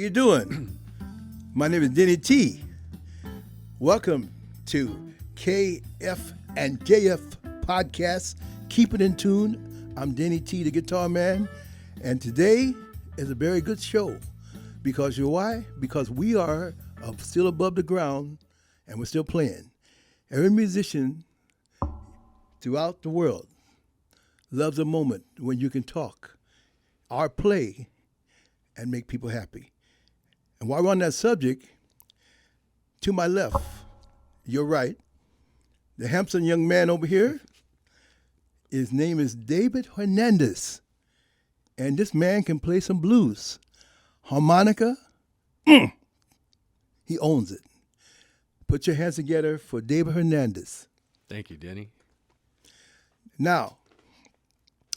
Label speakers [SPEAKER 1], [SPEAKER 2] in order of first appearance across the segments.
[SPEAKER 1] you doing? My name is Denny T. Welcome to KF&JF podcast. Keep it in tune. I'm Denny T, the guitar man, and today is a very good show because you know why? Because we are still above the ground and we're still playing. Every musician throughout the world loves a moment when you can talk or play and make people happy. And while we're on that subject, to my left, your right, the handsome young man over here, his name is David Hernandez. And this man can play some blues. Harmonica, he owns it. Put your hands together for David Hernandez.
[SPEAKER 2] Thank you, Denny.
[SPEAKER 1] Now,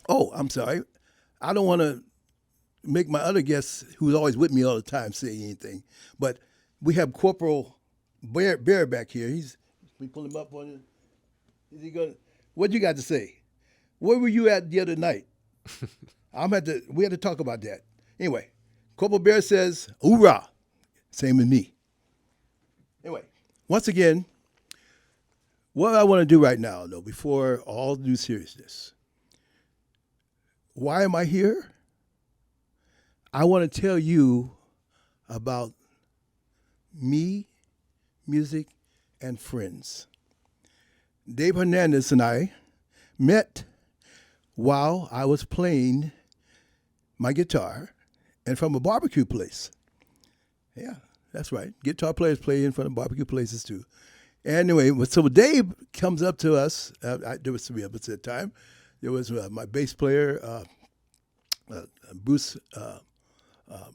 [SPEAKER 1] I'm sorry. I don't want to make my other guests, who's always with me all the time, say anything. But we have Corporal Bear back here. We pull him up on it. Is he going? What you got to say? Where were you at the other night? We had to talk about that. Anyway, Corporal Bear says, "Hoorah!" Same as me. Anyway, once again, what I want to do right now, though, before all due seriousness, why am I here? I want to tell you about me, music, and friends. Dave Hernandez and I met while I was playing my guitar and from a barbecue place. Yeah, that's right. Guitar players play in front of barbecue places too. Anyway, so Dave comes up to us. There was 3 of us at the time. There was my bass player, Bruce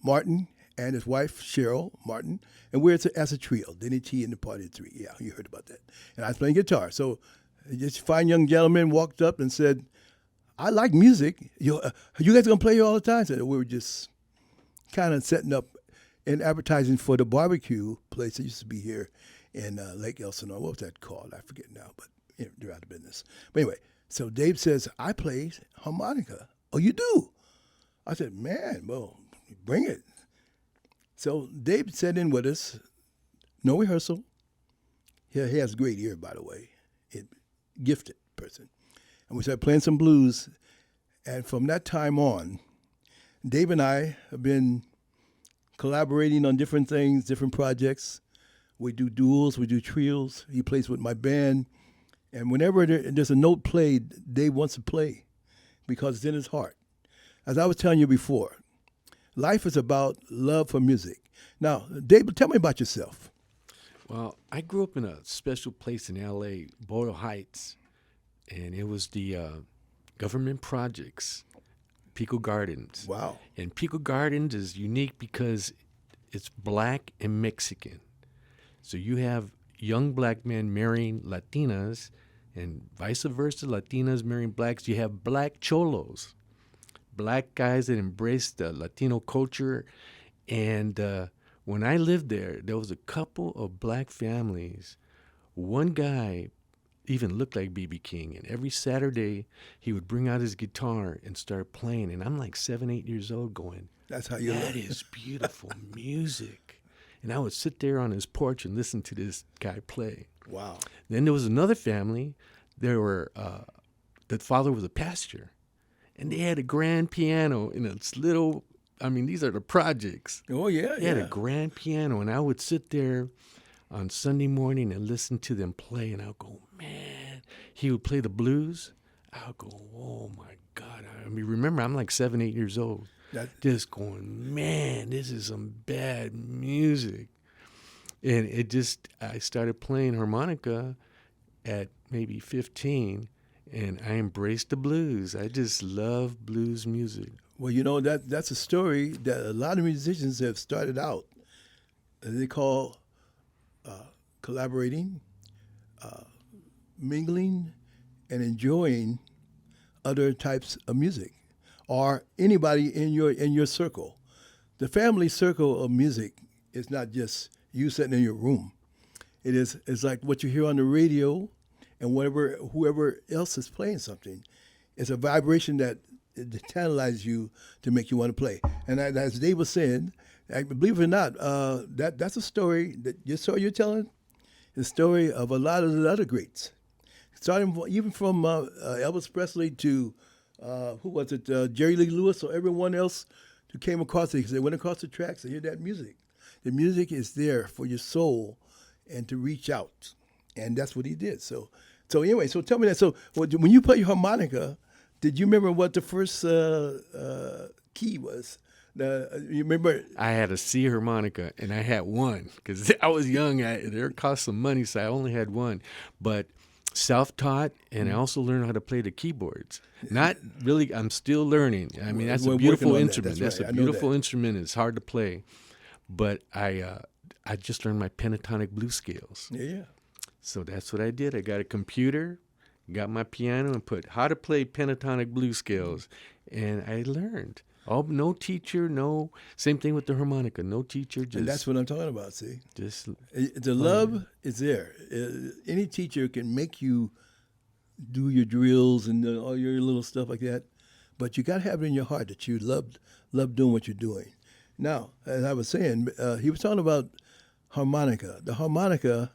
[SPEAKER 1] Martin, and his wife, Cheryl Martin, and we're as a trio, Denny T and the Party of 3. Yeah, you heard about that. And I was playing guitar. So this fine young gentleman walked up and said, "I like music. You guys going to play here all the time?" So we were just kind of setting up and advertising for the barbecue place that used to be here in Lake Elsinore. What was that called? I forget now, but they're out of business. But anyway, so Dave says, "I play harmonica." "Oh, you do?" I said, "Man, well, bring it." So Dave sat in with us, no rehearsal. He has a great ear, by the way, gifted person. And we started playing some blues. And from that time on, Dave and I have been collaborating on different things, different projects. We do duels, we do trios. He plays with my band. And whenever there's a note played, Dave wants to play because it's in his heart. As I was telling you before, life is about love for music. Now, Dave, tell me about yourself.
[SPEAKER 2] Well, I grew up in a special place in L.A., Boyle Heights, and it was the government projects, Pico Gardens.
[SPEAKER 1] Wow.
[SPEAKER 2] And Pico Gardens is unique because it's black and Mexican. So you have young black men marrying Latinas and vice versa, Latinas marrying blacks. You have black cholos, black guys that embrace the Latino culture. And when I lived there was a couple of black families. One guy even looked like B.B. King, and every Saturday he would bring out his guitar and start playing. And I'm like 7, 8 years old going,
[SPEAKER 1] "That's how you
[SPEAKER 2] that
[SPEAKER 1] look."
[SPEAKER 2] is beautiful music. And I would sit there on his porch and listen to this guy play.
[SPEAKER 1] Wow.
[SPEAKER 2] Then there was another family. There were the father was a pastor. And they had a grand piano in this little, these are the projects.
[SPEAKER 1] Oh, yeah,
[SPEAKER 2] They had a grand piano, and I would sit there on Sunday morning and listen to them play, and I would go, man. He would play the blues. I would go, oh, my God. Remember, I'm like 7, 8 years old. Just going, man, this is some bad music. And I started playing harmonica at maybe 15, and I embraced the blues. I just love blues music.
[SPEAKER 1] Well, that's a story that a lot of musicians have started out. They call collaborating, mingling, and enjoying other types of music, or anybody in your circle. The family circle of music is not just you sitting in your room. It's like what you hear on the radio and whoever else is playing something. It's a vibration that tantalizes you to make you want to play. And as Dave was saying, Believe it or not, that's a story that you're telling. The story of a lot of the other greats, starting even from Elvis Presley to who was it, Jerry Lee Lewis, or everyone else who came across it because they went across the tracks and hear that music. The music is there for your soul and to reach out, and that's what he did. So anyway, so tell me that. So when you play your harmonica, did you remember what the first key was? You remember?
[SPEAKER 2] I had a C harmonica, and I had one because I was young. It cost some money, so I only had one. But self-taught, and I also learned how to play the keyboards. Not really. I'm still learning. I mean, that's
[SPEAKER 1] We're
[SPEAKER 2] a beautiful
[SPEAKER 1] working on that.
[SPEAKER 2] instrument.
[SPEAKER 1] That's
[SPEAKER 2] That's
[SPEAKER 1] right.
[SPEAKER 2] a
[SPEAKER 1] I know
[SPEAKER 2] beautiful
[SPEAKER 1] that.
[SPEAKER 2] instrument. It's hard to play, but I just learned my pentatonic blues scales.
[SPEAKER 1] Yeah.
[SPEAKER 2] So that's what I did. I got a computer, got my piano, and put how to play pentatonic blues scales, and I learned. Oh, no teacher, no. Same thing with the harmonica. No teacher, just.
[SPEAKER 1] And that's what I'm talking about. See,
[SPEAKER 2] Just
[SPEAKER 1] the love is there. Any teacher can make you do your drills and all your little stuff like that, but you got to have it in your heart that you love doing what you're doing. Now, as I was saying, he was talking about harmonica. The harmonica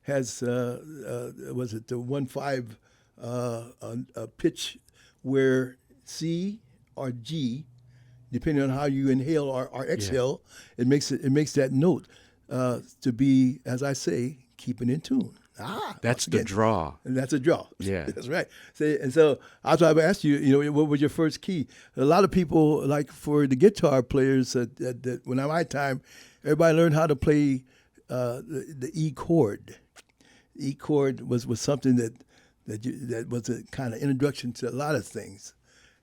[SPEAKER 1] has was it the 1/5 pitch where C or G, depending on how you inhale or exhale, it makes that note to be, as I say, keeping in tune.
[SPEAKER 2] that's the draw.
[SPEAKER 1] And that's a draw.
[SPEAKER 2] Yeah.
[SPEAKER 1] That's right. And so I was going to ask you, what was your first key? A lot of people, like for the guitar players, that when at my time, everybody learned how to play the E chord. E chord was something that was a kind of introduction to a lot of things,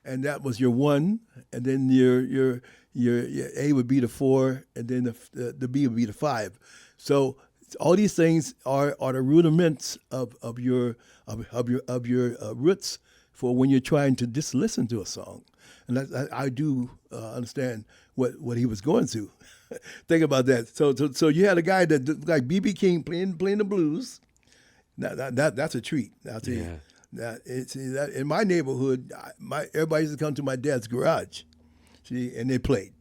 [SPEAKER 1] and that was your 1, and then your A would be the 4, and then the B would be the 5. So all these things are the rudiments of your roots for when you're trying to just listen to a song, and I do understand what he was going through. Think about that. So you had a guy that like B.B. King playing the blues. That's a treat. I'll tell you. That in my neighborhood, everybody used to come to my dad's garage, and they played.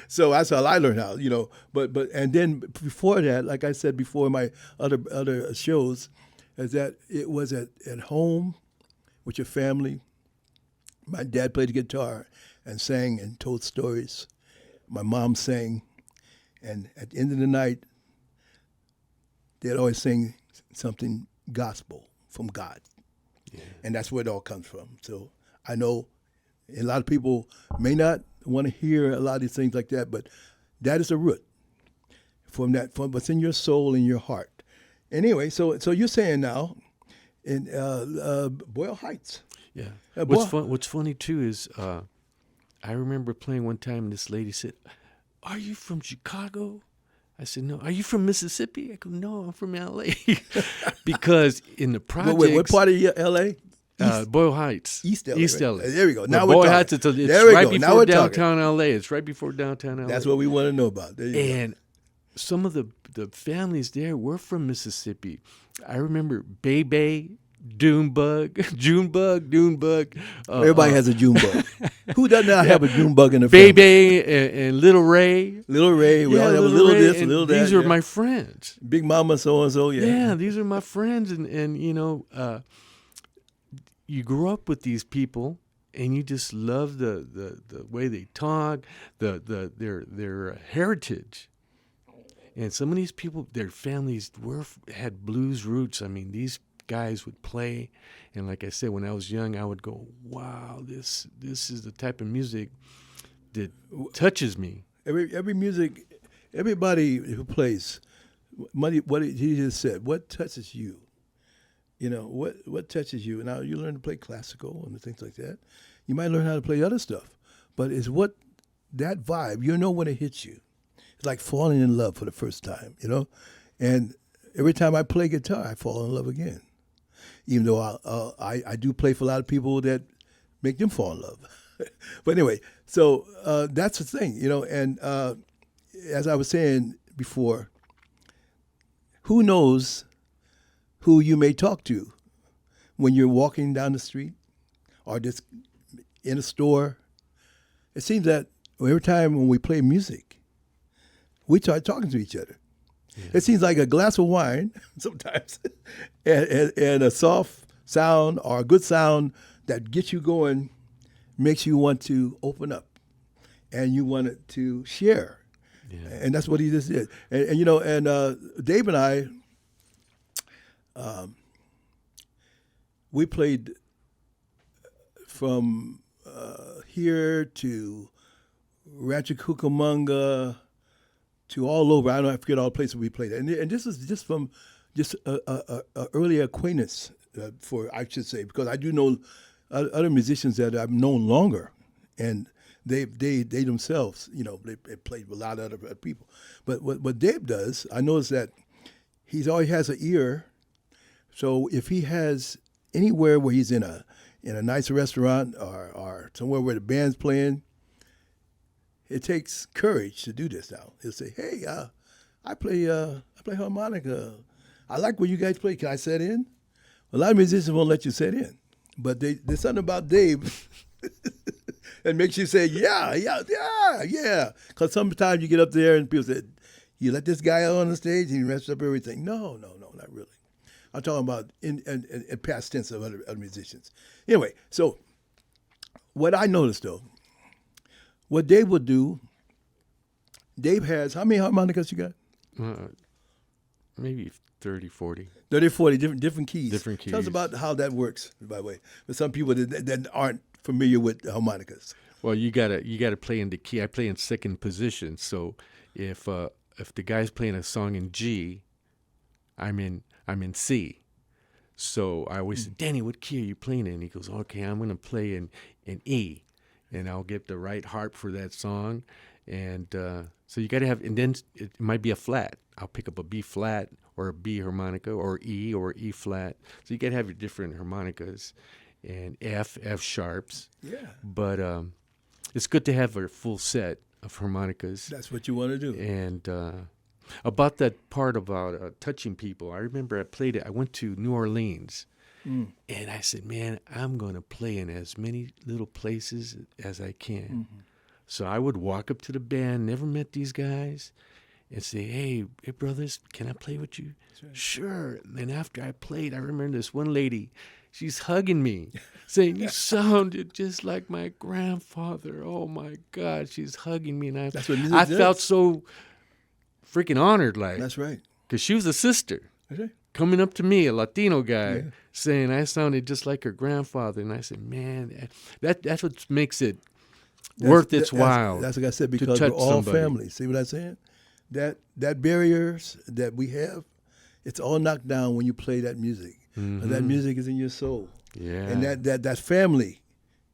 [SPEAKER 1] So that's how I learned how, But and then before that, like I said before, in my other shows, is that it was at home with your family. My dad played the guitar and sang and told stories. My mom sang, and at the end of the night, they'd always sing something gospel from God. Yeah. And that's where it all comes from. So I know a lot of people may not want to hear a lot of these things like that, but that is a root from what's in your soul and your heart. Anyway, so you're saying now in Boyle Heights.
[SPEAKER 2] Yeah. What's funny too is I remember playing one time, and this lady said, "Are you from Chicago?" I said, "No." "Are you from Mississippi?" I go, "No, I'm from L.A." Because in the projects...
[SPEAKER 1] Wait, what part of L.A.?
[SPEAKER 2] Boyle Heights.
[SPEAKER 1] East LA.
[SPEAKER 2] East
[SPEAKER 1] Right?
[SPEAKER 2] LA.
[SPEAKER 1] There we go. Now
[SPEAKER 2] Boyle
[SPEAKER 1] we're talking.
[SPEAKER 2] Heights, it's
[SPEAKER 1] There we
[SPEAKER 2] right
[SPEAKER 1] go. Now
[SPEAKER 2] before
[SPEAKER 1] we're
[SPEAKER 2] downtown LA. It's right before downtown LA.
[SPEAKER 1] That's what we want to know about. There you
[SPEAKER 2] and some of the families there were from Mississippi. I remember Bebe, Junebug.
[SPEAKER 1] Everybody has a Junebug. Who does not have a Junebug in the family?
[SPEAKER 2] Bebe and Little Ray.
[SPEAKER 1] Little Ray. We all have a little
[SPEAKER 2] Ray,
[SPEAKER 1] this, a little that.
[SPEAKER 2] These are my friends.
[SPEAKER 1] Big Mama so-and-so,
[SPEAKER 2] Yeah, these are my friends. And you grew up with these people, and you just love the way they talk, their heritage. And some of these people, their families had blues roots. I mean, these guys would play, and like I said, when I was young, I would go, "Wow, this is the type of music that touches me."
[SPEAKER 1] Every music, everybody who plays, what he just said, what touches you? What touches you? Now you learn to play classical and things like that. You might learn how to play other stuff, but it's what that vibe. When it hits you. It's like falling in love for the first time, And every time I play guitar, I fall in love again. Even though I do play for a lot of people that make them fall in love. But anyway, so that's the thing, And as I was saying before, who knows who you may talk to when you're walking down the street or just in a store. It seems that every time when we play music, we start talking to each other. Yeah. It seems like a glass of wine sometimes, and a soft sound or a good sound that gets you going makes you want to open up, and you want to share. Yeah. And that's what he just did. And you know, and Dave and I, we played from here to Rancho Cucamonga to all over. I forget all the places we played. And this is just from just a early acquaintance, I should say, because I do know other musicians that I've known longer, and they themselves, you know, they played with a lot of other people. But what Dave does, I notice that he always has an ear. So if he has anywhere where he's in a nice restaurant or somewhere where the band's playing, it takes courage to do this now. He'll say, "Hey, I play harmonica. I like what you guys play. Can I set in?" A lot of musicians won't let you set in, but there's something about Dave that makes you say, "Yeah." Because sometimes you get up there and people say, "You let this guy on the stage and he messes up everything." No, not really. I'm talking about in past tense of other musicians. Anyway, so what I noticed though, what Dave would do, Dave has, how many harmonicas you got?
[SPEAKER 2] Maybe 30, 40.
[SPEAKER 1] 30, 40, different keys.
[SPEAKER 2] Different keys.
[SPEAKER 1] Tell us about how that works, by the way. For some people that aren't familiar with harmonicas.
[SPEAKER 2] Well, you gotta play in the key. I play in second position. So if the guy's playing a song in G, I'm in C. So I always say, "Denny, what key are you playing in?" He goes, "Okay, I'm gonna play in E." And I'll get the right harp for that song. And so you got to have, and then it might be a flat. I'll pick up a B flat or a B harmonica or E flat. So you got to have your different harmonicas and F sharps.
[SPEAKER 1] Yeah.
[SPEAKER 2] But it's good to have a full set of harmonicas.
[SPEAKER 1] That's what you want to do.
[SPEAKER 2] And about that part about touching people, I remember I went to New Orleans. And I said, "Man, I'm going to play in as many little places as I can." Mm-hmm. So I would walk up to the band, never met these guys, and say, hey brothers, can I play with you? Right. Sure. And after I played, I remember this one lady, she's hugging me, saying, "You sounded just like my grandfather." Oh, my God, she's hugging me. And I felt so freaking honored.
[SPEAKER 1] That's right.
[SPEAKER 2] Because she was a sister.
[SPEAKER 1] That's right.
[SPEAKER 2] Coming up to me, a Latino guy, saying I sounded just like her grandfather. And I said, man, that's what makes it worth its while.
[SPEAKER 1] That's like I said, because we're all family. See what I'm saying? That barriers that we have, it's all knocked down when you play that music. Mm-hmm. That music is in your soul. Yeah. And that family,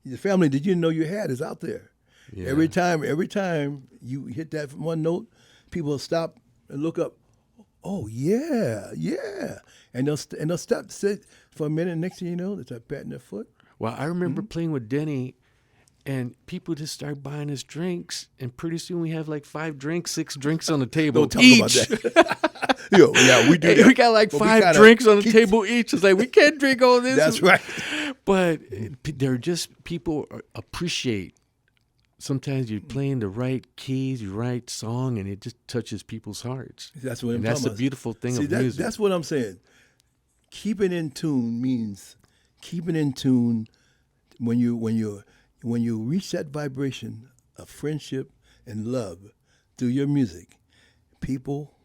[SPEAKER 1] the family that you didn't know you had is out there. Yeah. Every time you hit that one note, people will stop and look up. Oh, yeah, and they'll stop, sit for a minute, and next thing you know, they start patting their foot.
[SPEAKER 2] Well, I remember playing with Denny, and people just start buying us drinks, and pretty soon we have like 6 drinks on the table.
[SPEAKER 1] Don't talk about that. Yeah, we do that.
[SPEAKER 2] We got like 5 drinks on the table each. It's like, we can't drink all this.
[SPEAKER 1] That's right.
[SPEAKER 2] But they're just, people appreciate. Sometimes you're playing the right keys, the right song, and it just touches people's hearts.
[SPEAKER 1] That's what I'm
[SPEAKER 2] That's the beautiful thing of music.
[SPEAKER 1] That's what I'm saying. Keeping in tune means keeping in tune when you reach that vibration of friendship and love through your music. People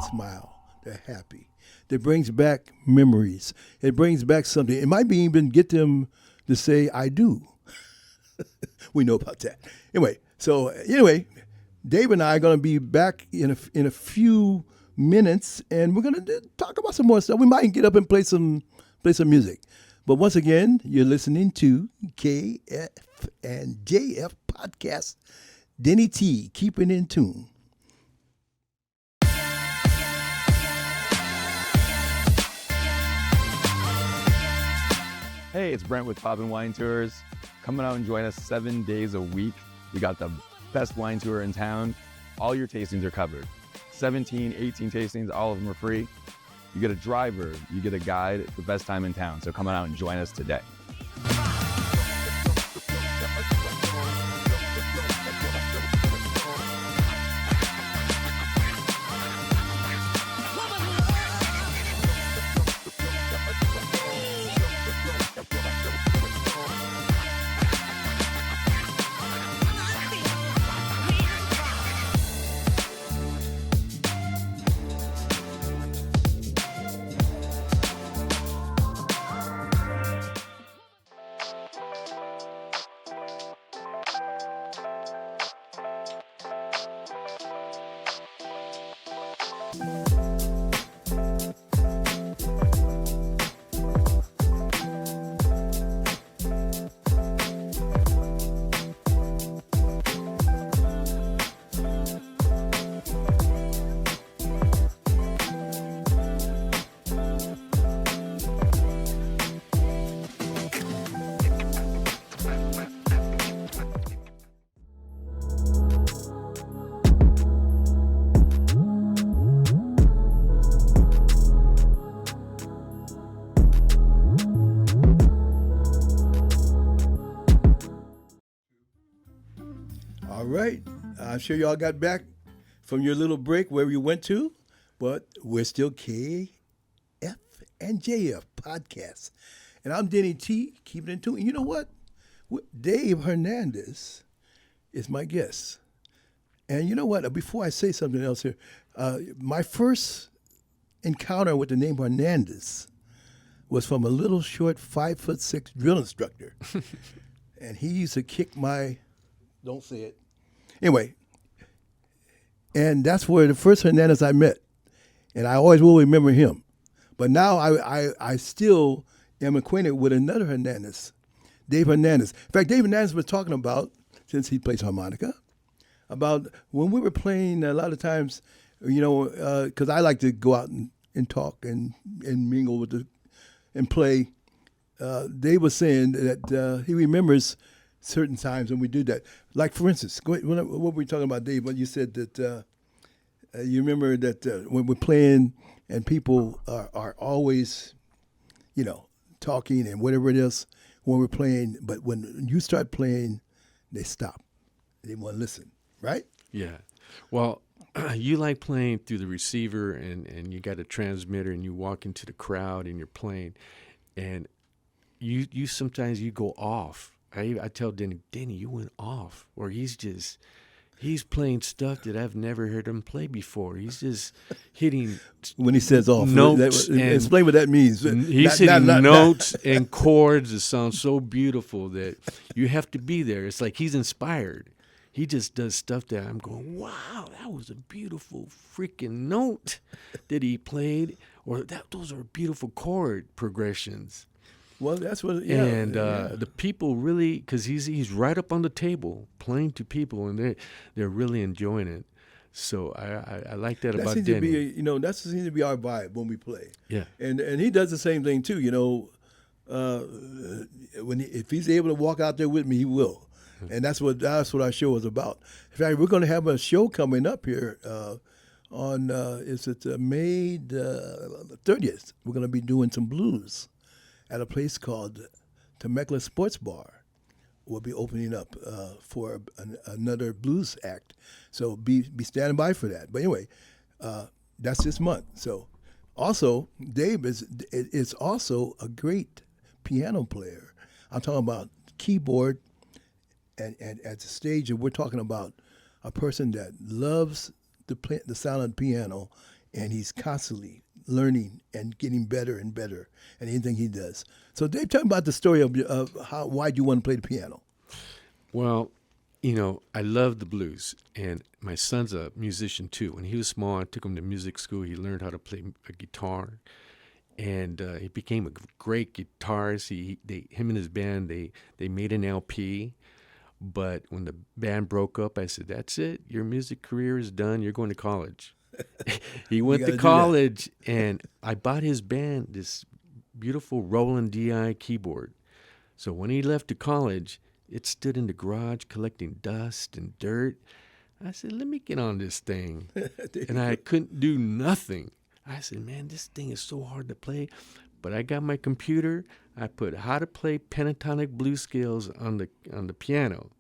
[SPEAKER 1] smile. They're happy. It brings back memories. It brings back something. It might be even get them to say, "I do." We know about that. Anyway, Dave and I are going to be back in a few minutes, and we're going to talk about some more stuff. We might get up and play some music. But once again, you're listening to KF&JF podcast. Denny T, keeping in tune.
[SPEAKER 3] Hey, it's Brent with Poppin' Wine Tours. Come out and join us 7 days a week. We got the best wine tour in town. All your tastings are covered. 17, 18 tastings, all of them are free. You get a driver, you get a guide. It's the best time in town. So come on out and join us today.
[SPEAKER 1] All right. I'm sure y'all got back from your little break wherever you went to, but we're still KF&JF podcast. And I'm Denny T, keeping it tuned. And you know what? Dave Hernandez is my guest. And you know what? Before I say something else here, my first encounter with the name Hernandez was from a little short 5'6" drill instructor. And he used to kick my, don't say it. Anyway, and that's where the first Hernandez I met. And I always will remember him. But now I still am acquainted with another Hernandez, Dave Hernandez. In fact, Dave Hernandez was talking about, since he plays harmonica, about when we were playing a lot of times, you know, because I like to go out and talk and mingle with and play. Dave was saying that he remembers certain times when we do that. Like, for instance, what were we talking about, Dave? When you said that you remember that when we're playing and people are always, you know, talking and whatever it is when we're playing, but when you start playing, they stop. They want to listen, right?
[SPEAKER 2] Yeah. Well, you like playing through the receiver and you got a transmitter and you walk into the crowd and you're playing and you sometimes you go off. I tell Denny, you went off. Or he's playing stuff that I've never heard him play before. He's just hitting
[SPEAKER 1] when he says off
[SPEAKER 2] notes.
[SPEAKER 1] Explain what that means.
[SPEAKER 2] He's hitting notes and chords that sound so beautiful that you have to be there. It's like he's inspired. He just does stuff that I'm going, wow, that was a beautiful freaking note that he played. Or those are beautiful chord progressions.
[SPEAKER 1] Well, that's what. Yeah,
[SPEAKER 2] and the people really, because he's right up on the table playing to people, and they're really enjoying it. So I like that about Denny.
[SPEAKER 1] That seems to be our vibe when we play.
[SPEAKER 2] Yeah,
[SPEAKER 1] and he does the same thing too. You know, if he's able to walk out there with me, he will. And that's what our show is about. In fact, we're going to have a show coming up here on May 30th. We're going to be doing some blues at a place called Temecula Sports Bar. We'll be opening up for another blues act. So be standing by for that. But anyway, that's this month. So also, Dave is also a great piano player. I'm talking about keyboard, and at the stage that we're talking about a person that loves the sound of the piano, and he's constantly learning and getting better and better at anything he does. So Dave, tell me about the story of why you want to play the piano.
[SPEAKER 2] Well, you know, I love the blues, and my son's a musician too. When he was small, I took him to music school. He learned how to play a guitar, and he became a great guitarist. Him and his band, they made an LP. But when the band broke up, I said, that's it. Your music career is done. You're going to college. He went to college, and I bought his band this beautiful Roland DI keyboard. So when he left to college, it stood in the garage collecting dust and dirt. I said, let me get on this thing. And I couldn't do nothing. I said, man, this thing is so hard to play. But I got my computer. I put how to play pentatonic blues scales on the piano,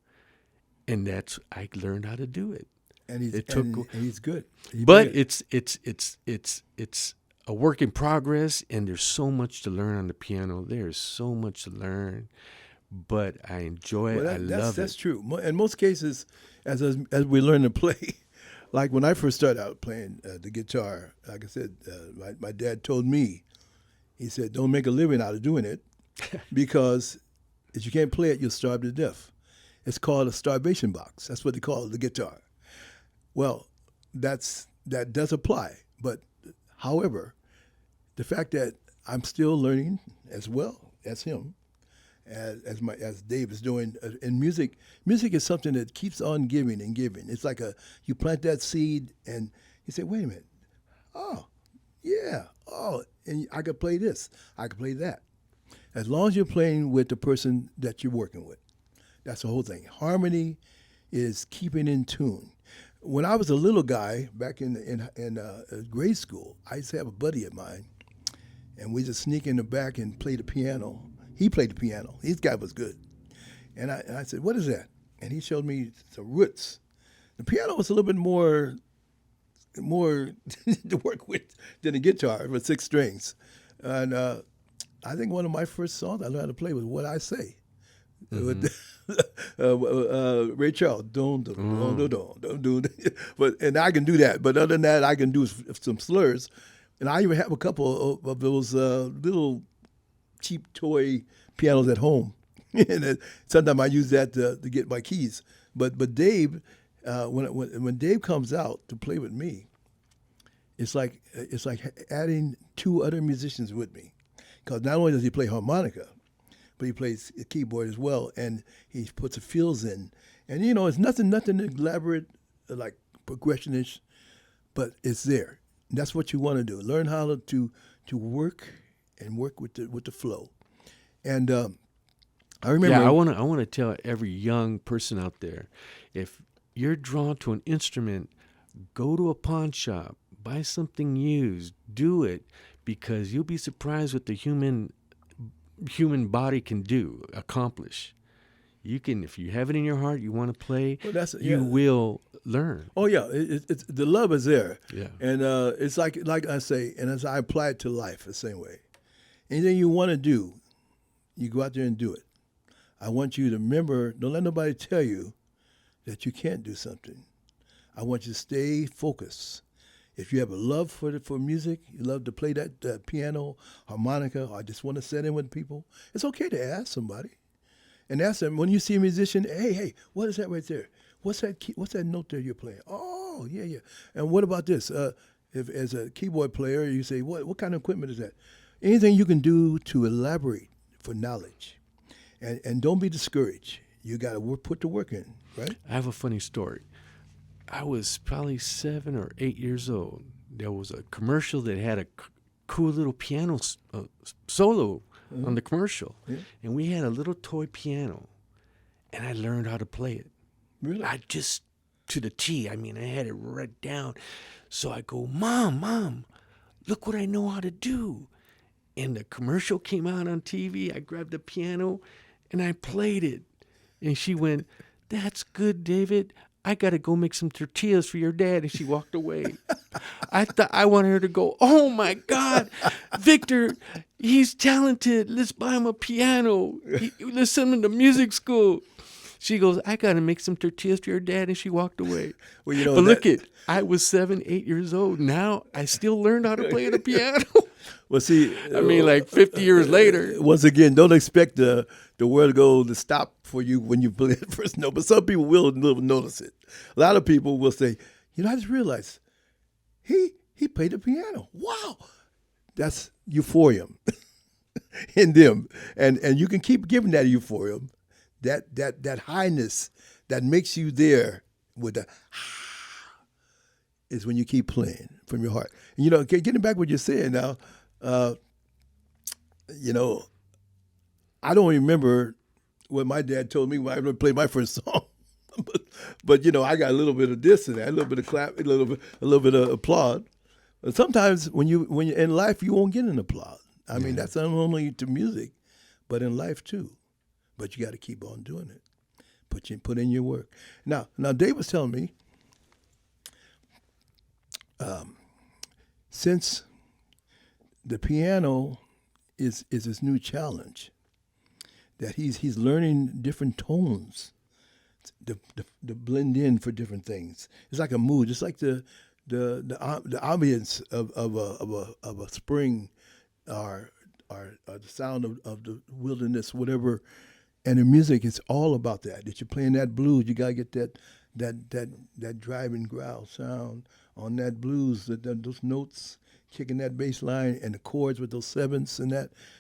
[SPEAKER 2] and I learned how to do it.
[SPEAKER 1] And he's good.
[SPEAKER 2] It's a work in progress, and there's so much to learn on the piano. There's so much to learn, but I enjoy it. I love it.
[SPEAKER 1] That's true. In most cases, as we learn to play, like when I first started out playing the guitar, like I said, my dad told me, he said, don't make a living out of doing it, because if you can't play it, you'll starve to death. It's called a starvation box. That's what they call the guitar. Well, that does apply. But however, the fact that I'm still learning as well as him, as Dave is doing, and music is something that keeps on giving and giving. It's like you plant that seed and you say, wait a minute, oh yeah, oh, and I could play this, I could play that. As long as you're playing with the person that you're working with, that's the whole thing. Harmony is keeping in tune. When I was a little guy back in grade school, I used to have a buddy of mine, and we just sneak in the back and play the piano. He played the piano. His guy was good. And I said, what is that? And he showed me some roots. The piano was a little bit more to work with than a guitar with 6 strings. And I think one of my first songs I learned how to play was What I Say. With Ray Charles, don't. But and I can do that. But other than that, I can do some slurs, and I even have a couple of those little cheap toy pianos at home, and sometimes I use that to get my keys. But Dave, when Dave comes out to play with me, it's like adding 2 other musicians with me, because not only does he play harmonica, but he plays a keyboard as well, and he puts the fills in. And it's nothing elaborate like progressionish, but it's there. And that's what you want to do. Learn how to work with the flow. And I remember.
[SPEAKER 2] Yeah, I want to tell every young person out there, if you're drawn to an instrument, go to a pawn shop, buy something used, do it, because you'll be surprised what the human body can accomplish. You can, if you have it in your heart, you want to play, you will learn.
[SPEAKER 1] Oh yeah, it's the love is there.
[SPEAKER 2] Yeah,
[SPEAKER 1] and it's like I say, and as I apply it to life, the same way. Anything you want to do, you go out there and do it. I want you to remember, don't let nobody tell you that you can't do something. I want you to stay focused. If you have a love for music, you love to play that piano, harmonica, or just want to sit in with people, it's okay to ask somebody. And ask them, when you see a musician, hey, what is that right there? What's that note there you're playing? Oh, yeah. And what about this? If as a keyboard player, you say, what kind of equipment is that? Anything you can do to elaborate for knowledge. And don't be discouraged. You got to put the work in, right?
[SPEAKER 2] I have a funny story. I was probably 7 or 8 years old. There was a commercial that had a cool little piano solo on the commercial. Yeah. And we had a little toy piano, and I learned how to play it.
[SPEAKER 1] Really?
[SPEAKER 2] I just, to the T. I mean, I had it right down. So I go, Mom, look what I know how to do. And the commercial came out on TV. I grabbed the piano, and I played it. And she went, that's good, David. I got to go make some tortillas for your dad. And she walked away. I wanted her to go, oh, my God, Victor, he's talented. Let's buy him a piano. Let's send him to music school. She goes, I got to make some tortillas for your dad. And she walked away. Well, but look I was 7, 8 years old. Now I still learned how to play the piano.
[SPEAKER 1] Well, see,
[SPEAKER 2] I mean, like 50 years later.
[SPEAKER 1] Once again, don't expect the world to stop for you when you play the first note. But some people will notice it. A lot of people will say, I just realized he played the piano. Wow, that's euphorium in them, and you can keep giving that euphorium, that highness that makes you there with the. Is when you keep playing from your heart. And, getting back what you're saying now, I don't remember what my dad told me when I played my first song, but I got a little bit of this and that, a little bit of clap, a little bit of applaud. But sometimes when you in life, you won't get an applaud. I mean, that's not only to music, but in life too. But you got to keep on doing it. Put in your work. Now Dave was telling me. Since the piano is his new challenge, that he's learning different tones to blend in for different things. It's like a mood. It's like the ambience of a spring, or the sound of the wilderness, whatever. And the music is all about that. That you're playing that blues, you gotta get that driving growl sound on that blues, those notes, kicking that bass line and the chords with those sevenths and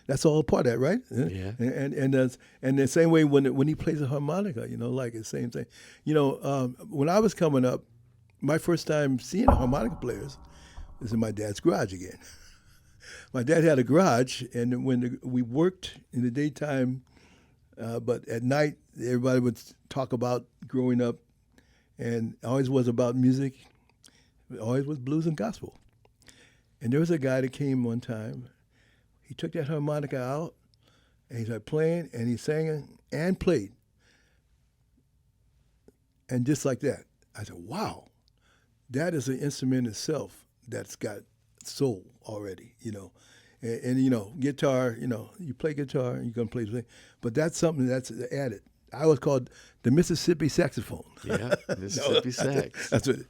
[SPEAKER 1] that's all part of that, right?
[SPEAKER 2] Yeah.
[SPEAKER 1] And the same way when he plays the harmonica, like the same thing. When I was coming up, my first time seeing harmonica players was in my dad's garage again. My dad had a garage, and when we worked in the daytime, but at night everybody would talk about growing up, and it always was about music. It always was blues and gospel. And there was a guy that came one time. He took that harmonica out, and he started playing, and he sang and played. And just like that, I said, wow, that is an instrument itself that's got soul already, And guitar, you play guitar, and you're going to play the thing. But that's something that's added. I was called the Mississippi saxophone.
[SPEAKER 2] Yeah, Mississippi sax.
[SPEAKER 1] That's what.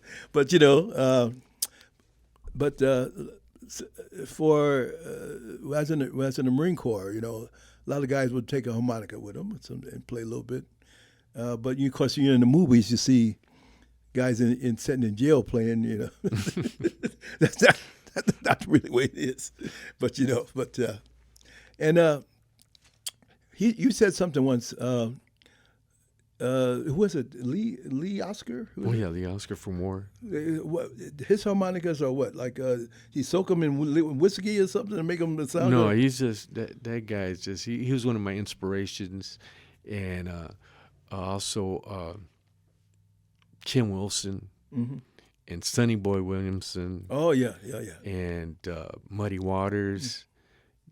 [SPEAKER 1] But for as in the Marine Corps, a lot of guys would take a harmonica with them and play a little bit. But of course, in the movies, you see guys sitting in jail playing. That's not really the way it is. But you said something once. Who was it? Lee Oscar?
[SPEAKER 2] Oh yeah, Lee Oscar from War.
[SPEAKER 1] His harmonicas are what? Like he soak them in whiskey or something to make them sound?
[SPEAKER 2] No, he's just that guy is just he was one of my inspirations, and also Kim Wilson and Sonny Boy Williamson.
[SPEAKER 1] Oh yeah.
[SPEAKER 2] And Muddy Waters,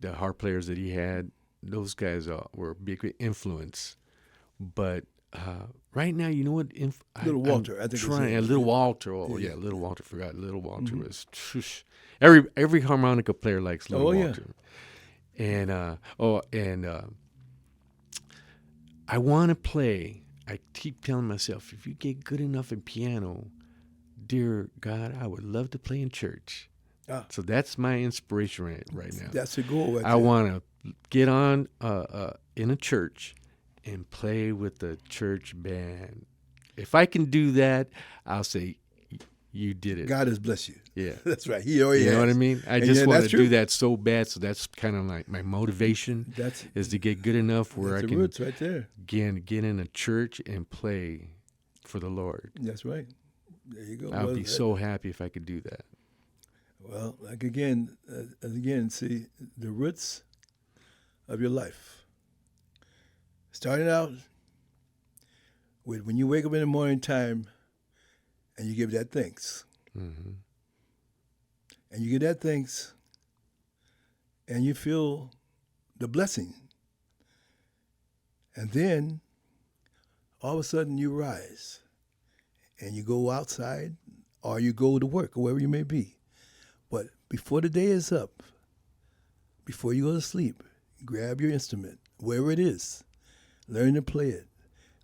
[SPEAKER 2] the harp players that he had. Those guys were a big influence, but. Right now, you know what?
[SPEAKER 1] Little Walter, I think.
[SPEAKER 2] Little Walter. Oh yeah, Little Walter. Forgot Little Walter was. Every harmonica player likes Little Walter. Yeah. And I want to play. I keep telling myself, if you get good enough in piano, dear God, I would love to play in church. So that's my inspiration right now.
[SPEAKER 1] That's the goal.
[SPEAKER 2] I want to get on in a church and play with the church band. If I can do that, I'll say, you did it.
[SPEAKER 1] God has blessed you.
[SPEAKER 2] Yeah.
[SPEAKER 1] That's right. He already has.
[SPEAKER 2] You know what I mean? I just want to do that so bad. So that's kind of like my motivation is to get good enough where I can
[SPEAKER 1] roots right there.
[SPEAKER 2] Get in a church and play for the Lord.
[SPEAKER 1] That's right. There you go.
[SPEAKER 2] I'd be so happy if I could do that.
[SPEAKER 1] Well, like again, see the roots of your life. Starting out with when you wake up in the morning time and you give that thanks.
[SPEAKER 2] Mm-hmm.
[SPEAKER 1] And you give that thanks and you feel the blessing. And then all of a sudden you rise and you go outside or you go to work or wherever you may be. But before the day is up, before you go to sleep, grab your instrument, wherever it is. Learn to play it.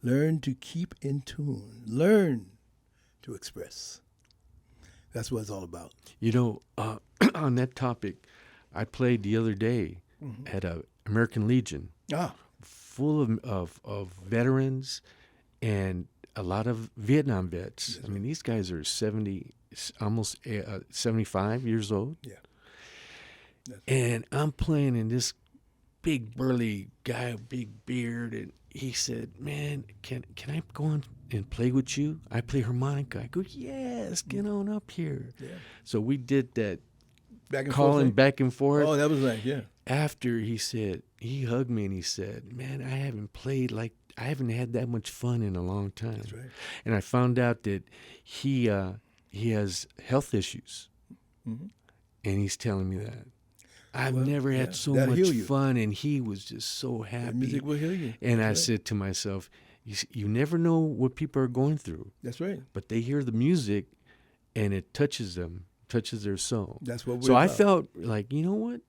[SPEAKER 1] Learn to keep in tune. Learn to express. That's what it's all about.
[SPEAKER 2] On that topic, I played the other day at a American Legion, full of veterans and a lot of Vietnam vets. I mean, these guys are 70, almost 75 years old.
[SPEAKER 1] Yeah.
[SPEAKER 2] And I'm playing in this big burly guy, big beard, and he said, "Man, can I go on and play with you? I play harmonica." I go, "Yes, get on up here." Yeah. So we did that, calling back and forth.
[SPEAKER 1] Oh, that was nice, yeah.
[SPEAKER 2] After he hugged me and he said, "Man, I haven't had that much fun in a long time."
[SPEAKER 1] That's right.
[SPEAKER 2] And I found out that he has health issues, and he's telling me that. I've never had so much fun, and he was just so happy.
[SPEAKER 1] The music will heal you.
[SPEAKER 2] And I said to myself, you never know what people are going through.
[SPEAKER 1] That's right.
[SPEAKER 2] But they hear the music, and it touches them, touches their soul.
[SPEAKER 1] That's what we're
[SPEAKER 2] So
[SPEAKER 1] about.
[SPEAKER 2] I felt like, you know what?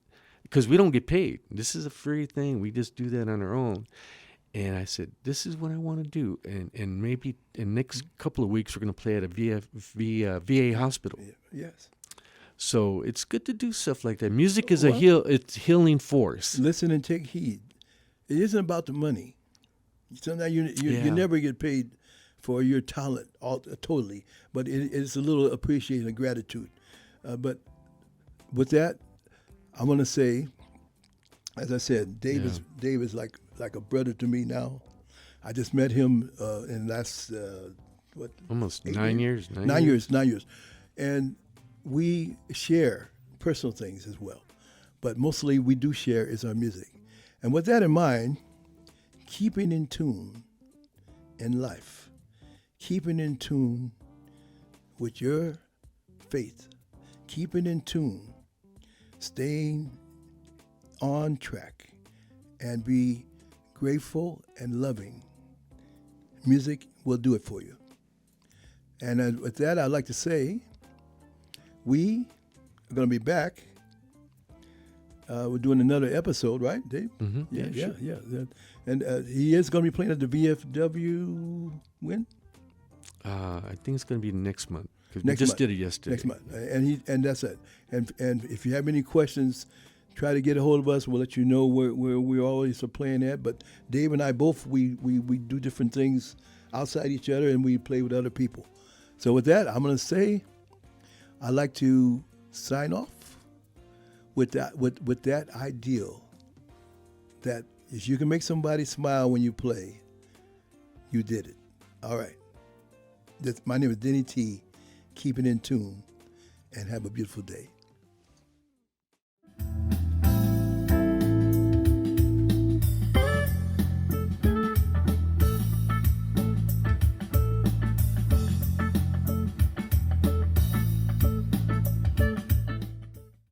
[SPEAKER 2] Because we don't get paid. This is a free thing. We just do that on our own. And I said, this is what I want to do. And maybe in the next couple of weeks, we're going to play at a VA hospital.
[SPEAKER 1] Yes.
[SPEAKER 2] So it's good to do stuff like that. Music is it's healing force.
[SPEAKER 1] Listen and take heed. It isn't about the money. Sometimes you never get paid for your talent, totally. But it's a little appreciation and gratitude. But with that, I'm gonna say, as I said, Dave is like a brother to me now. I just met him in last
[SPEAKER 2] Almost
[SPEAKER 1] 8
[SPEAKER 2] 9 years.
[SPEAKER 1] 9 years, 9 years, and we share personal things as well. But mostly we do share is our music. And with that in mind, keeping in tune in life, keeping in tune with your faith, keeping in tune, staying on track, and be grateful and loving. Music will do it for you. And with that, I'd like to say we are going to be back. We're doing another episode, right, Dave?
[SPEAKER 2] Mm-hmm.
[SPEAKER 1] Yeah. And he is going to be playing at the VFW when?
[SPEAKER 2] I think it's going to be next month. 'Cause we
[SPEAKER 1] Next
[SPEAKER 2] just
[SPEAKER 1] month.
[SPEAKER 2] did it yesterday.
[SPEAKER 1] Next month. And that's it. And if you have any questions, try to get a hold of us. We'll let you know where we always are playing at. But Dave and I both, we do different things outside each other, and we play with other people. So with that, I'm going to say I'd like to sign off with that ideal that if you can make somebody smile when you play, you did it. All right. My name is Denny T. Keep it in tune, and have a beautiful day.